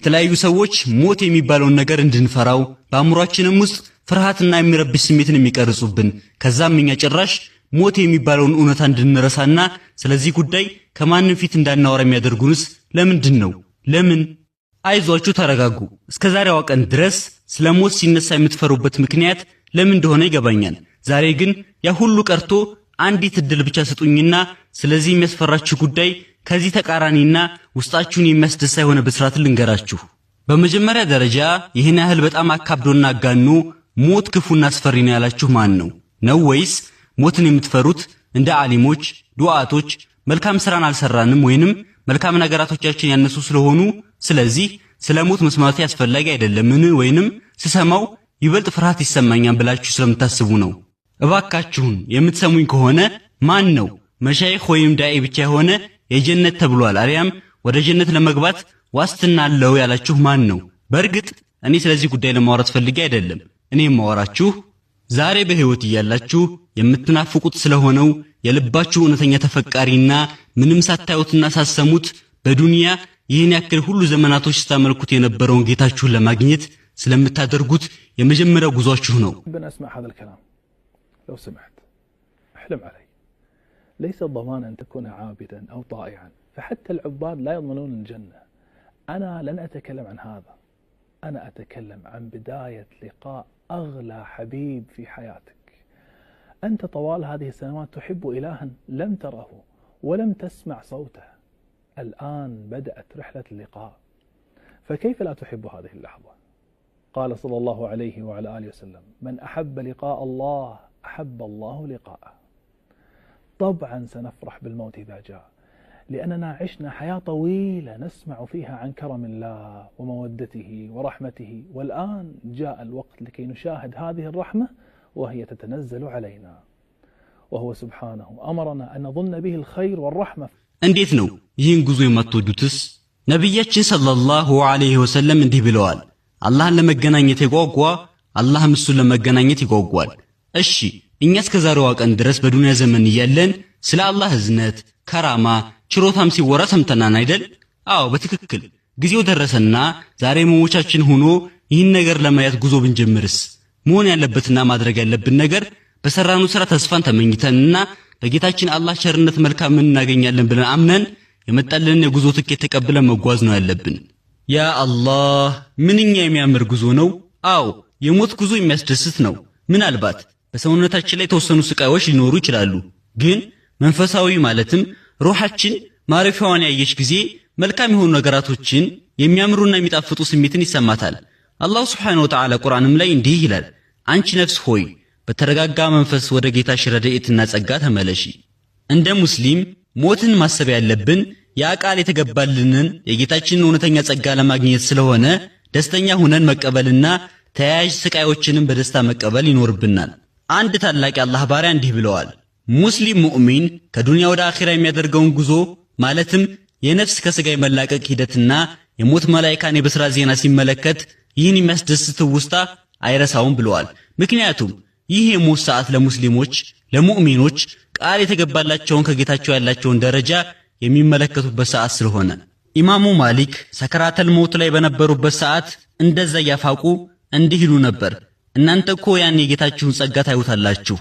የተለያዩ ሰዎች ሞት የሚባለውን ነገር እንድንፈራው በአእምሮአችንም ውስጥ ፍርሃትና የሚረብሽ ስሜትን የሚቀርጹብን ከዛም እኛ ጭራሽ ሞት የሚባለውን እውነታ እንድንረሳና ስለዚህ ጉዳይ ከማንም ፊት እንዳናወራ የሚያደርጉንስ ለምንድን ነው? ለምን? አይዟችሁ ተረጋጉ። እስከዛሬዋ ቀን ድረስ ስለ ሞት ሲነሳ የምትፈሩበት ምክንያት ለምን እንደሆነ ይገባኛል። ዛሬ ግን ያ ሁሉ ቀርቶ አንዲት እድል ብቻ ስጡኝና ስለዚህ የሚያስፈራችሁ ጉዳይ ከዚህ ተቃራኒና ውስጣችሁን የሚያስደሳ የሆነ ብስራት ልንገራችሁ። በመጀመሪያ ደረጃ ይህን ያህል በጣም አካብዶና አጋኖ ሞት ክፉና አስፈሪ ነው ያላችሁ ማን ነው? ነው ወይስ ሞትን የምትፈሩት እንደ ዓሊሞች፣ ዱዓቶች መልካም ስራን አልሰራንም ወይንም መልካም ነገራቶቻችን ያነሱ ስለሆኑ ስለዚህ ስለ ሞት መስማት ያስፈልጋይ አይደለምን ወይንም ስሰማው ይበልጥ ፍርሃት ይሰማኛል ብላችሁ ስለምታስቡ ነው? እባካችሁን የምትሰሙኝ ከሆነ ማን ነው መሻይኽ ወይም ዳኢ ብቻ የሆነ የጀነት ተብሏል አልያም ወደ ጀነት ለመግባት ዋስትና አለው ያላችሁ ማን ነው? በእርግጥ እኔ ስለዚህ ጉዳይ ለማውራት ፈልጌ አይደለም። እኔ የማወራችሁ ዛሬ በህይወት እያላችሁ የምትናፍቁት ስለሆነው የልባችሁ እውነተኛ ተፈቃሪና ምንም ሳታዩትና ሳሰሙት በዱንያ ይህን ያክል ሁሉ ዘመናቶች ስታመልኩት የነበረውን ጌታችሁን ለማግኘት ስለምታደርጉት የመጀመሪያው ጉዟችሁ ነው። بنسمع هذا الكلام لو سمحت احلم علي ليس الضمان أن تكون عابدا أو طائعا فحتى العباد لا يضمنون الجنة. أنا لن أتكلم عن هذا، أنا أتكلم عن بداية لقاء أغلى حبيب في حياتك. أنت طوال هذه السنوات تحب إلها لم تره ولم تسمع صوته، الآن بدأت رحلة اللقاء، فكيف لا تحب هذه اللحظة؟ قال صلى الله عليه وعلى آله وسلم من أحب لقاء الله أحب الله لقاءه. طبعا سنفرح بالموت إذا جاء لأننا عشنا حياة طويلة نسمع فيها عن كرم الله ومودته ورحمته، والآن جاء الوقت لكي نشاهد هذه الرحمة وهي تتنزل علينا، وهو سبحانه أمرنا أن نظن به الخير والرحمة. እንዴት ነው ይህን ጉዞ የማትወዱትስ? ነብያችን ሰለላሁ ዐለይሂ ወሰለም እንዲህ ብለዋል፣ አላህን ለመገናኘት የጓጓ አላህም እሱን ለመገናኘት ይጓጓል። እሺ እኛስ ከዛሬዋ ቀን ድረስ በዱንያ ዘመን እያለን ስለ አላህ እዝነት፣ ከራማ፣ ችሮታም ሲወራ ሰምተናን አይደል? አዎ በትክክል ጊዜው ደረሰና ዛሬ መሞቻችን ሆኖ ይህን ነገር ለማየት ጉዞ ብንጀምርስ? መሆን ያለበትና ማድረግ ያለብን ነገር በሰራነው ስራ ተስፋን ተመኝተንና በጌታችን አላህ ቸርነት መልካም እናገኛለን ብለን አምነን የመጣልን የጉዞ ትኬት ተቀብለን መጓዝ ነው ያለብን። ያ አላህ ምንኛ የሚያምር ጉዞ ነው! አዎ የሞት ጉዞ የሚያስደስት ነው። ምናልባት በሰውነታችን ላይ ተወሰኑ ስቃዮች ሊኖሩ ይችላሉ፣ ግን መንፈሳዊ ማለትም ሩሃችን ማረፊያዋን ያየች ጊዜ መልካም የሆኑ ነገራቶችን የሚያምሩና የሚጣፍጡ ስሜትን ይሰማታል። አላህ Subhanahu Wa Ta'ala ቁርአንም ላይ እንዲህ ይላል፣ አንቺ ነፍስ ሆይ በተረጋጋ መንፈስ ወደ ጌታሽ ረድኤትና ጸጋ ተመለሺ። እንደ ሙስሊም ሞትን ማሰብ ያለብን ያ ቃል የተገባልንን የጌታችንን እውነተኛ ጸጋ ለማግኘት ስለሆነ ደስተኛ ሆነን መቀበልና ተያያዥ ስቃዮችንም በደስታ መቀበል ይኖርብናል። አንድ ታላቅ የአላህ ባሪያ እንዲህ ብለዋል፣ ሙስሊም ሙእሚን ከዱንያ ወደ አኺራ የሚያደርገውን ጉዞ ማለትም የነፍስ ከስጋ የመላቀቅ ሂደትና የሞት መላእክታን የብስራት ዜና ሲመለከት ይህን የሚያስደስት ውስጣ አይረሳውም ብለዋል። ምክንያቱም ይህ የሞት ሰዓት ለሙስሊሞች ለሙእሚኖች ቃል የተገባላቸውን ከጌታቸው ያላቸውን ደረጃ የሚመለከቱበት ሰዓት ስለሆነ። ኢማሙ ማሊክ ሰከራተል ሞት ላይ በነበሩበት ሰዓት እንደዛ ያፋቁ እንዲህ ይሉ ነበር፣ እናንተ እኮ ያን የጌታችሁን ጸጋ ታዩታላችሁ፣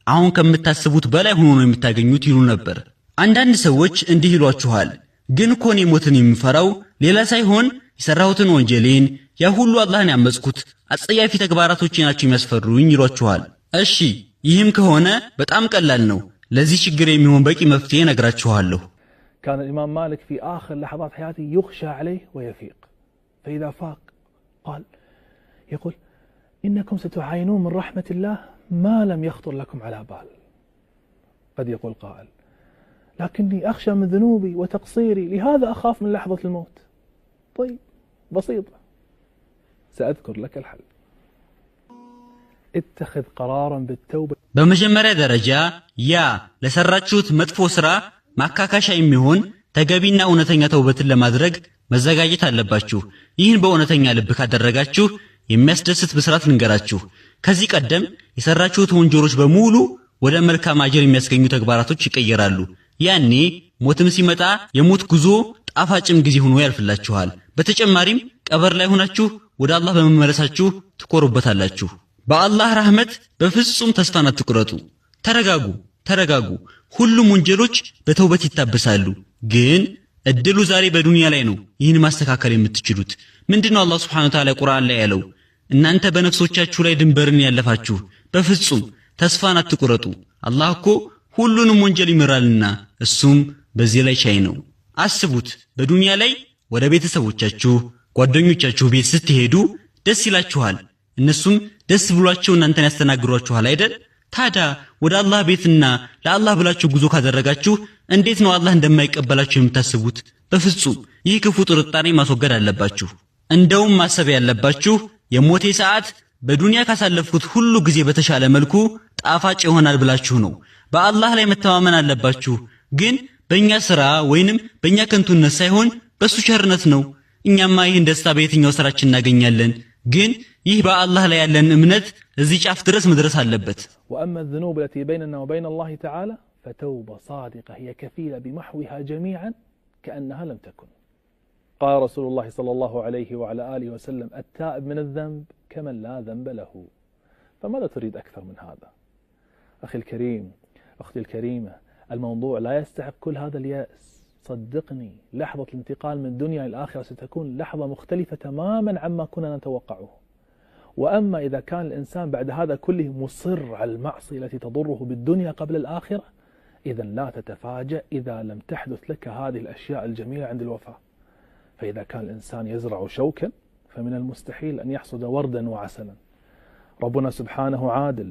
አሁን ከምታስቡት በላይ ሆኖ ነው የምታገኙት ይሉ ነበር። አንዳንድ ሰዎች እንዲህ ይሏችኋል፣ ግን እኮ እኔ ሞትን የምፈራው ሌላ ሳይሆን የሰራሁትን ወንጀሌን ያ ሁሉ አላህን ያመጽኩት አጸያፊ ተግባራቶች ናቸው የሚያስፈሩኝ ይሏችኋል። እሺ ይህም ከሆነ በጣም ቀላል ነው። ለዚህ ችግር የሚሆን በቂ መፍትሄ ነግራችኋለሁ። كان الإمام مالك في آخر لحظات حياته يخشى عليه ويفيق، فإذا فاق قال يقول إنكم ستعاينون من رحمة الله ما لم يخطر لكم على بال. قد يقول قائل لكني أخشى من ذنوبي وتقصيري لهذا أخاف من لحظة الموت. طيب بسيطة، سأذكر لك الحل. اتخذ قرارا بالتوبة. በመጀመሪያ ደረጃ ያ ለሰራችሁት መጥፎ ስራ ማካካሻ የሚሆን ተገቢና እውነተኛ ተውበትን ለማድረግ መዘጋጀት አለባችሁ። ይህን በእውነተኛ ልብ ካደረጋችሁ የሚያስደስት ብስራት ልንገራችሁ። ከዚህ ቀደም የሰራችሁት ወንጀሎች በሙሉ ወደ መልካም አጀር የሚያስገኙ ተግባራቶች ይቀየራሉ። ያኔ ሞትም ሲመጣ የሞት ጉዞ ጣፋጭም ጊዜ ሆኖ ያልፍላችኋል። በተጨማሪም ቀብር ላይ ሆናችሁ ወደ አላህ በመመለሳችሁ ትኮሩበታላችሁ። በአላህ ረህመት በፍጹም ተስፋን አትቁረጡ። ተረጋጉ። ሁሉም ወንጀሎች በተውበት ይታበሳሉ። ግን እድሉ ዛሬ በዱንያ ላይ ነው ይህን ማስተካከል የምትችሉት። ምንድነው አላህ Subhanahu Wa Ta'ala ቁርአን ላይ ያለው? እናንተ በነፍሶቻችሁ ላይ ድንበርን ያለፋችሁ በፍጹም ተስፋን አትቁረጡ። አላህ እኮ ሁሉንም ወንጀል ይምራልና እሱም በዚህ ላይ ቻይ ነው። አስቡት፣ በዱንያ ላይ ወደ ቤተሰቦቻችሁ ጓደኞቻችሁ ቤት ስትሄዱ ደስ ይላችኋል። እነሱም ደስ ብሏቸው እናንተን ያስተናግሯችኋል አይደል? ታዲያ ወደ አላህ ቤትና ለአላህ ብላችሁ ጉዞ ካደረጋችሁ እንዴት ነው አላህ እንደማይቀበላችሁ የምታስቡት? በፍጹም ይህ ክፉ ጥርጣሬ ማስወገድ አለባችሁ። እንደውም ማሰብ ያለባችሁ የሞቴ ሰዓት በዱንያ ካሳለፍኩት ሁሉ ጊዜ በተሻለ መልኩ ጣፋጭ ይሆናል ብላችሁ ነው። በአላህ ላይ መተማመን አለባችሁ። ግን በእኛ ሥራ ወይንም በእኛ ከንቱነት ሳይሆን በሱ ቸርነት ነው። እኛማ ይህን ደስታ በየትኛው ሥራችን እናገኛለን? ግን ይህ በአላህ ላይ ያለን እምነት እዚህ ጫፍ ድረስ መድረስ አለበት። وأما الذنوب التي بيننا وبين الله تعالى فتوبة صادقة هي كفيلة بمحوها جميعا كأنها لم تكن. قال رسول الله صلى الله عليه وعلى آله وسلم التائب من الذنب كمن لا ذنب له. فماذا تريد أكثر من هذا؟ أخي الكريم، أختي الكريمة، الموضوع لا يستحق كل هذا اليأس. صدقني، لحظة الانتقال من الدنيا إلى الآخرة ستكون لحظة مختلفة تماما عما كنا نتوقعه. وأما إذا كان الإنسان بعد هذا كله مصر على المعصية التي تضره بالدنيا قبل الآخرة، إذن لا تتفاجأ إذا لم تحدث لك هذه الأشياء الجميلة عند الوفاة. فإذا كان الإنسان يزرع شوكا فمن المستحيل أن يحصد وردا وعسلا. ربنا سبحانه عادل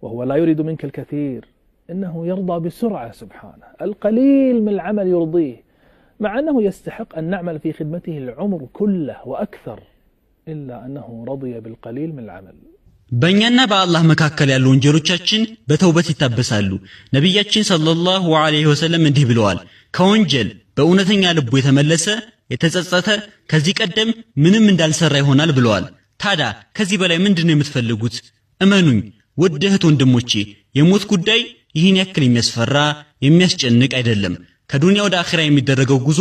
وهو لا يريد منك الكثير، إنه يرضى بسرعة سبحانه. القليل من العمل يرضيه، مع أنه يستحق أن نعمل في خدمته العمر كله وأكثر، إلا أنه رضي بالقليل من العمل. በእኛና በአላህ መካከል ያሉ ወንጀሎቻችን በተውበት ይታበሳሉ። ነብያችን ሰለላሁ ዐለይሂ ወሰለም እንዲህ ብለዋል፣ ከወንጀል በእውነተኛ ልቡ የተመለሰ የተጸጸተ ከዚህ ቀደም ምንም እንዳልሰራ ይሆናል ብለዋል። ታዲያ ከዚህ በላይ ምንድነው የምትፈልጉት? እመኑኝ ውድ እህት ወንድሞቼ፣ የሞት ጉዳይ ይህን ያክል የሚያስፈራ የሚያስጨንቅ አይደለም። ከዱንያ ወደ አኺራ የሚደረገው ጉዞ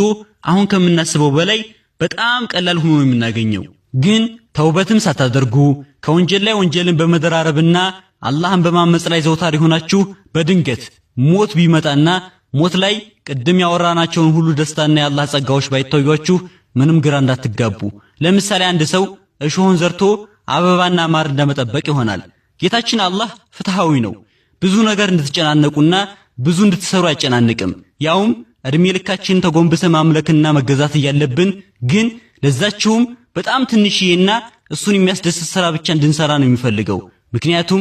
አሁን ከምናስበው በላይ በጣም ቀላል ሆኖ ነው የምናገኘው። ግን ተውበትም ሳታደርጉ ከወንጀል ላይ ወንጀልን በመደራረብና አላህን በማመጽ ላይ ዘውታሪ ሆናችሁ በድንገት ሞት ቢመጣና ሞት ላይ ቅድም ያወራናቸውን ሁሉ ደስታና የአላህ ጸጋዎች ባይታዩአችሁ ምንም ግራ እንዳትጋቡ። ለምሳሌ አንድ ሰው እሾህን ዘርቶ አበባና ማር እንደመጠበቅ ይሆናል። ጌታችን አላህ ፍትሃዊ ነው። ብዙ ነገር እንድትጨናነቁና ብዙ እንድትሰሩ አይጨናንቅም። ያውም እድሜ ልካችንን ተጎንብሰ ማምለክና መገዛት እያለብን ግን ለዛችሁም በጣም ትንሽዬና እሱን የሚያስደስት ሥራ ብቻ እንድንሰራ ነው የሚፈልገው። ምክንያቱም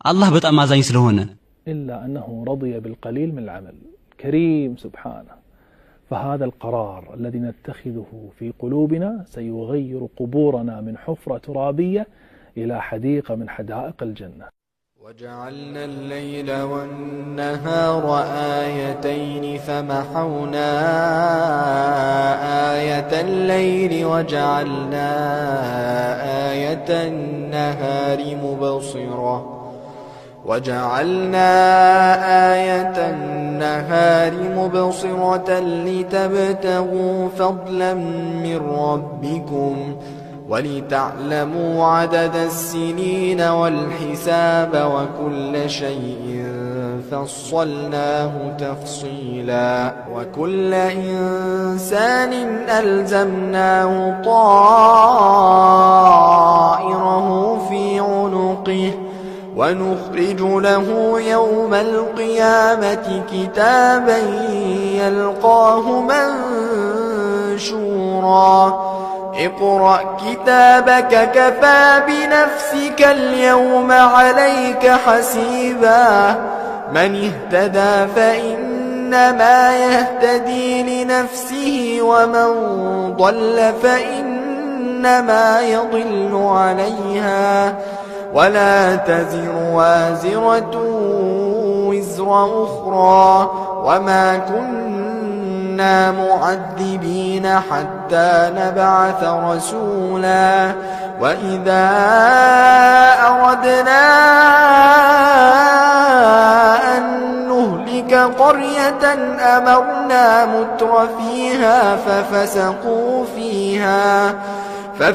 አላህ በጣም አዛኝ ስለሆነ። إلا أنه رضي بالقليل من العمل. كريم سبحانه. فهذا القرار الذي نتخذه في قلوبنا سيغير قبورنا من حفرة ترابية إلى حديقة من حدائق الجنة. وجعلنا الليل والنهار آيتين فمحونا آية الليل وجعلنا آية النهار مبصرة لتبتغوا فضلا من ربكم ولتعلموا عدد السنين والحساب وكل شيء فصلناه تفصيلا وكل إنسان ألزمناه طائره في عنقه ونخرج له يوم القيامة كتابا يلقاه منشورا اقرأ كتابك كفى بنفسك اليوم عليك حسيبا من اهتدى فإنما يهتدي لنفسه ومن ضل فإنما يضل عليها ولا تزر وازرة وزر أخرى وما كنا معذبين حتى نبعث رسولا وإذا أردنا أن نهلك قرية أمرنا متر فيها ففسقوا فيها